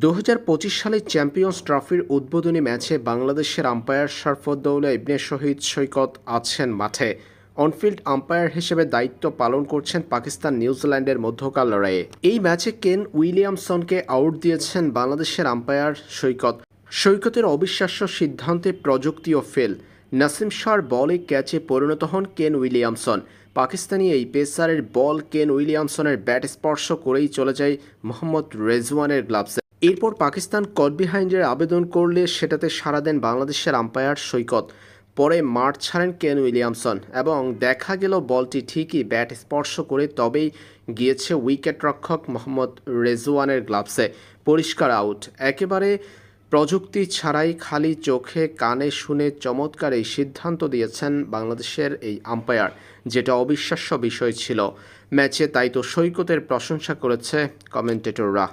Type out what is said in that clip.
২০২৫ সালে চ্যাম্পিয়ন্স ট্রফির উদ্বোধনী ম্যাচে বাংলাদেশের আম্পায়ার শরফুদ্দৌলা ইবনে শহীদ সৈকত আছেন মাঠে। অনফিল্ড আম্পায়ার হিসেবে দায়িত্ব পালন করছেন পাকিস্তান নিউজিল্যান্ডের মধ্যকার লড়াইয়ে। এই ম্যাচে কেন উইলিয়ামসনকে আউট দিয়েছেন বাংলাদেশের আম্পায়ার সৈকত। সৈকতের অবিশ্বাস্য সিদ্ধান্তে প্রযুক্তি ও ফেল। নাসিম শাহর বলে ক্যাচে পরিণত হন কেন উইলিয়ামসন। পাকিস্তানি এই পেসারের বল কেন উইলিয়ামসনের ব্যাট স্পর্শ করেই চলে যায় মোহাম্মদ রেজওয়ানের গ্লাভসে। এরপর পাকিস্তান কট বিহাইন্ডের আবেদন করলে সেটাতে সাড়া দেন বাংলাদেশের আম্পায়ার সৈকত। পরে মাঠ ছাড়েন কেন উইলিয়ামসন এবং দেখা গেল বলটি ঠিকই ব্যাট স্পর্শ করে তবেই গিয়েছে উইকেট রক্ষক মোহাম্মদ রেজওয়ানের গ্লাভসে। পরিষ্কার আউট। একেবারে প্রযুক্তি ছাড়াই খালি চোখে কানে শুনে চমৎকার এই সিদ্ধান্ত দিয়েছেন বাংলাদেশের এই আম্পায়ার, যেটা অবিশ্বাস্য বিষয় ছিল ম্যাচে। তাই তো সৈকতের প্রশংসা করেছে কমেন্টেটররা।